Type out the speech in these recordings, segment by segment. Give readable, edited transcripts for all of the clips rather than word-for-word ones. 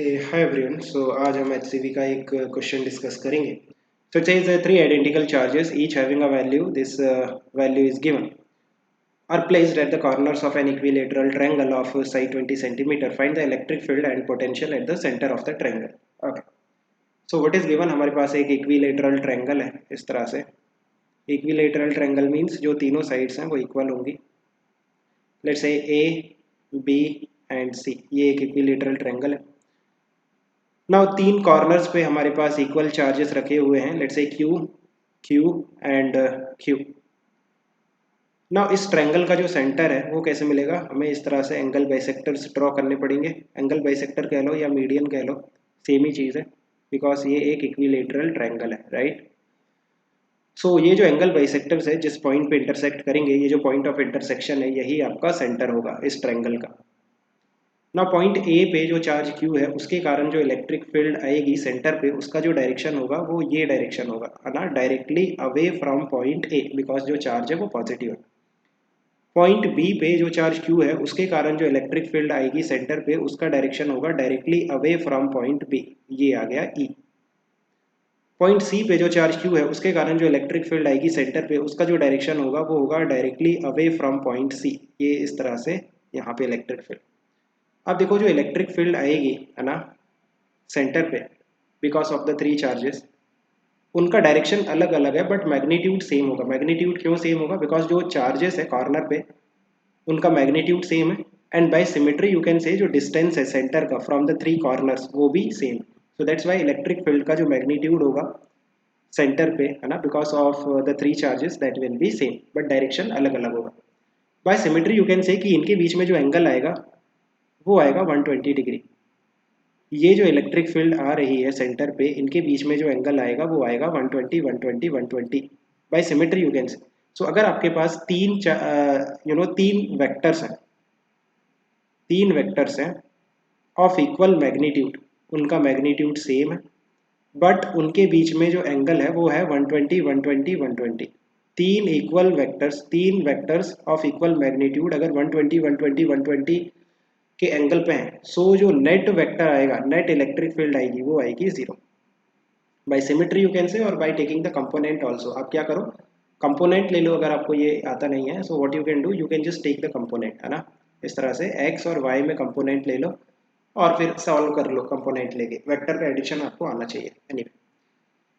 Okay hi everyone. सो आज हम HCV का एक क्वेश्चन डिस्कस करेंगे। So it says three identical charges each having a value this value is given are placed at the corners of an equilateral triangle of side 20 centimeter. Find the electric field and potential at the center of the triangle. Okay, so what is given, हमारे पास एक equilateral triangle है इस तरह से। equilateral triangle means जो तीनों sides हैं वो equal होंगी। let's say A, B and C, ये एक equilateral triangle है। नाउ तीन कॉर्नर्स पे हमारे पास इक्वल चार्जेस रखे हुए हैं, let's say Q, Q and Q। Now इस ट्रायंगल का जो सेंटर है वो कैसे मिलेगा, हमें इस तरह से एंगल बाइसेक्टर्स ड्रॉ करने पड़ेंगे। एंगल बाइसेक्टर कह लो या मीडियन कह लो, सेम ही चीज़ है, बिकॉज ये एक इक्विलेटरल ट्रायंगल है, राइट। सो ये जो एंगल बाइसेक्टर्स है जिस पॉइंट पे इंटरसेक्ट करेंगे, ये जो पॉइंट ऑफ इंटरसेक्शन है यही आपका सेंटर होगा इस ट्रायंगल का। ना पॉइंट ए पे जो चार्ज Q है उसके कारण जो इलेक्ट्रिक फील्ड आएगी सेंटर पे, उसका जो डायरेक्शन होगा वो ये डायरेक्शन होगा, है ना, directly away from point A, because जो चार्ज है वो पॉजिटिव है। पॉइंट बी पे जो चार्ज Q है उसके कारण जो इलेक्ट्रिक फील्ड आएगी सेंटर पे, उसका डायरेक्शन होगा directly away from point b, ये आ गया E। पॉइंट सी पे जो चार्ज Q है उसके कारण जो इलेक्ट्रिक फील्ड आएगी सेंटर पे, उसका जो डायरेक्शन होगा वो होगा directly away from point c, ये इस तरह से यहाँ पे इलेक्ट्रिक फील्ड। अब देखो जो इलेक्ट्रिक फील्ड आएगी, है ना, सेंटर पे, because of the three charges, उनका डायरेक्शन अलग अलग है बट मैग्नीट्यूड सेम होगा। मैग्नीट्यूड क्यों सेम होगा, बिकॉज जो चार्जेस है कॉर्नर पे उनका मैग्नीट्यूड सेम है, and by symmetry you can say जो डिस्टेंस है सेंटर का फ्रॉम द थ्री कॉर्नर्स वो भी same. So that's why electric field का जो मैग्नीट्यूड होगा सेंटर पे, है ना, because of the three charges that will be same but direction अलग अलग होगा। बाय सिमेट्री यू कैन से कि इनके बीच में जो एंगल आएगा वो आएगा 120 डिग्री। ये जो इलेक्ट्रिक फील्ड आ रही है सेंटर पे, इनके बीच में जो एंगल आएगा वो आएगा 120 120 120 बाय सिमेट्री यू कैन से। सो अगर आपके पास तीन वेक्टर्स हैं ऑफ इक्वल मैग्नीट्यूड, उनका मैग्नीट्यूड सेम है बट उनके बीच में जो एंगल है वो है 120 120 120। तीन वेक्टर्स ऑफ इक्वल मैग्नीट्यूड अगर 120 120 120 के एंगल पे हैं, सो जो नेट वेक्टर आएगा, नेट इलेक्ट्रिक फील्ड आएगी वो आएगी 0 बाय सिमेट्री यू कैन से, और by taking the component also. आप क्या करो, कंपोनेंट ले लो, अगर आपको ये आता नहीं है so what you can do, you can just take the component, है ना, इस तरह से x और y में कंपोनेंट ले लो और फिर सॉल्व कर लो कंपोनेंट लेके। वेक्टर का एडिशन आपको आना चाहिए anyway.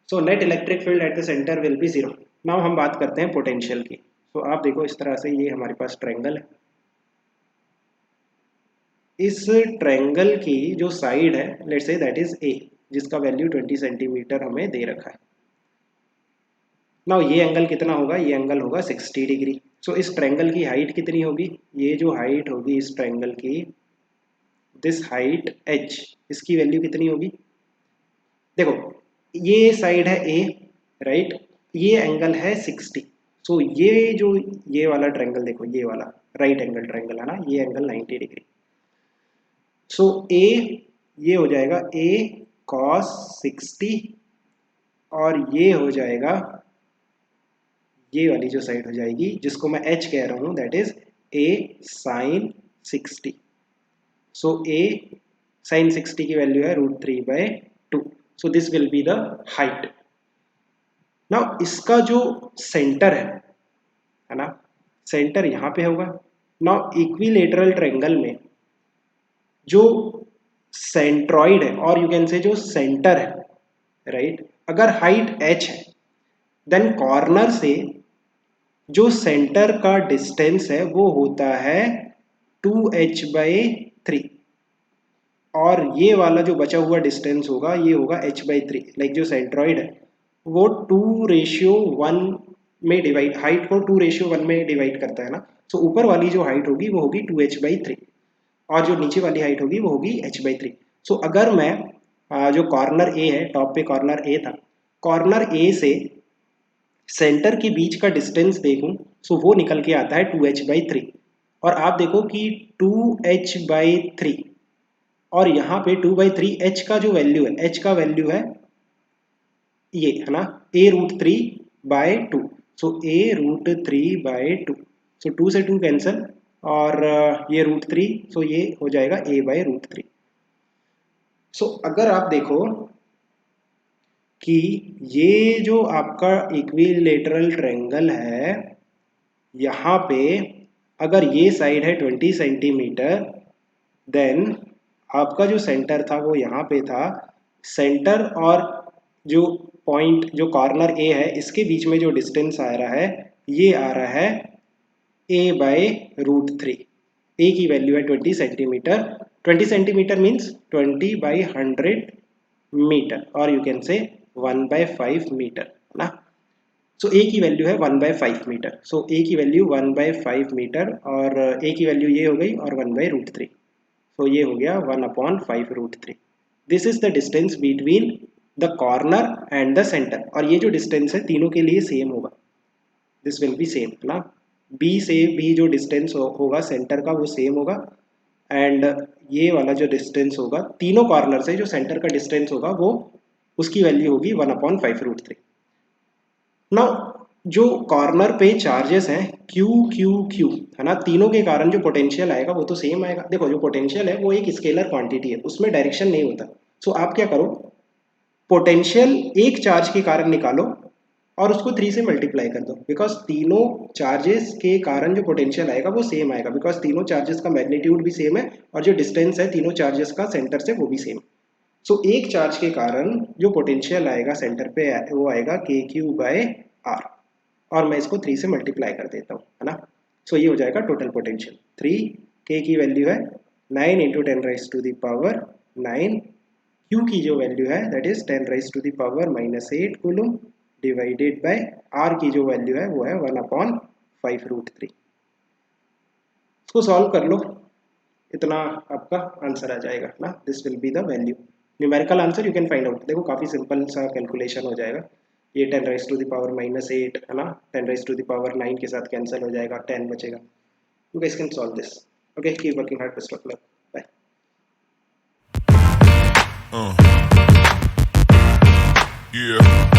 So net electric field at the centre will be 0। Now हम बात करते हैं पोटेंशियल की। सो आप देखो इस तरह से ये हमारे पास ट्रायंगल है, इस ट्रायंगल की जो साइड है let's say that is a, जिसका वैल्यू 20 सेंटीमीटर हमें दे रखा है। नाउ ये एंगल कितना होगा, ये एंगल होगा 60 डिग्री। सो इस ट्रायंगल की हाइट कितनी होगी, ये जो हाइट होगी इस ट्रायंगल की, दिस हाइट h, इसकी वैल्यू कितनी होगी, देखो ये साइड है a, राइट, ये एंगल है 60। सो ये जो ये वाला ट्रायंगल देखो, ये वाला राइट एंगल ट्रायंगल है ना, ये एंगल 90 डिग्री। सो a ये हो जाएगा a cos 60 और ये हो जाएगा, ये वाली जो साइड हो जाएगी जिसको मैं h कह रहा हूँ that is a sin 60। So a sin 60 की वैल्यू है √3/2। So this will be the height. Now इसका जो सेंटर है ना, सेंटर यहाँ पे होगा। नाउ इक्विलेटरल ट्रायंगल में जो सेंट्रॉइड है और यू कैन से जो सेंटर है, राइट, अगर हाइट h है देन कॉर्नर से जो सेंटर का डिस्टेंस है वो होता है 2h/3 और ये वाला जो बचा हुआ डिस्टेंस होगा ये होगा h/3। लाइक जो सेंट्रॉइड है वो 2:1 में डिवाइड, हाइट को 2:1 में डिवाइड करता है ना। सो ऊपर वाली जो हाइट होगी वो होगी 2h/3 और जो नीचे वाली हाइट होगी वो होगी h/3। सो अगर मैं जो कॉर्नर ए है, टॉप पे कॉर्नर ए था, कॉर्नर ए से सेंटर के बीच का डिस्टेंस देखूं सो वो निकल के आता है 2h/3। और आप देखो कि 2h/3 और यहाँ पे 2/3 h का जो वैल्यू है, h का वैल्यू है ये, है ना, a√3/2। सो a√3/2, सो 2 से 2 कैंसिल और ये √3, सो ये हो जाएगा a/√3। सो अगर आप देखो कि ये जो आपका इक्विलेटरल ट्रायंगल है, यहाँ पे अगर ये साइड है 20 सेंटीमीटर, देन आपका जो सेंटर था वो यहाँ पे था। सेंटर और जो पॉइंट जो कॉर्नर ए है इसके बीच में जो डिस्टेंस आ रहा है ये आ रहा है a/√3। ए की वैल्यू है 20 सेंटीमीटर। 20 सेंटीमीटर मीन्स 20/100 मीटर, और यू कैन से 1/5 मीटर, है ना। सो ए की वैल्यू है 1/5 मीटर। सो ए की वैल्यू 1/5 मीटर, और ए की वैल्यू ये हो गई, और 1/√3। सो ये हो गया 1/5√3। This is the distance between the corner and the centre, और ये जो डिस्टेंस है तीनों के लिए सेम होगा। दिस विल बी सेम ना, बी से भी जो डिस्टेंस होगा सेंटर का वो सेम होगा, एंड ये वाला जो डिस्टेंस होगा तीनों कॉर्नर से जो सेंटर का डिस्टेंस होगा वो उसकी वैल्यू होगी 1/5√3। नाउ जो कॉर्नर पे चार्जेस हैं क्यू क्यू क्यू, है ना, तीनों के कारण जो पोटेंशियल आएगा वो तो सेम आएगा। देखो जो पोटेंशियल है वो एक स्केलर क्वांटिटी है, उसमें डायरेक्शन नहीं होता। सो आप क्या करो, पोटेंशियल एक चार्ज के कारण निकालो और उसको 3 से मल्टीप्लाई कर दो, बिकॉज तीनों चार्जेस के कारण जो पोटेंशियल आएगा वो सेम आएगा, बिकॉज तीनों चार्जेस का मैग्नीट्यूड भी सेम है और जो डिस्टेंस है तीनों चार्जेस का सेंटर से वो भी सेम। सो एक चार्ज के कारण जो पोटेंशियल आएगा सेंटर पे वो आएगा KQ/R, और मैं इसको 3 से मल्टीप्लाई कर देता हूँ, है ना। सो ये हो जाएगा टोटल पोटेंशियल 3, K की वैल्यू है 9 × 10⁻⁹, Q की जो वैल्यू है that is 10⁻⁻8 coulomb, divided by R की जो वैल्यू है वो है 1/5√3। इसको सॉल्व कर लो, इतना आपका आंसर आ जाएगा ना। This will be the value, numerical answer you can find out. देखो काफ़ी सिंपल सा कैलकुलेशन हो जाएगा। ये 10⁻⁻8 है ना, 10⁻9 के साथ कैंसिल हो जाएगा, 10 बचेगा। You guys can solve this. Okay, keep working hard, best of luck, bye. Yeah.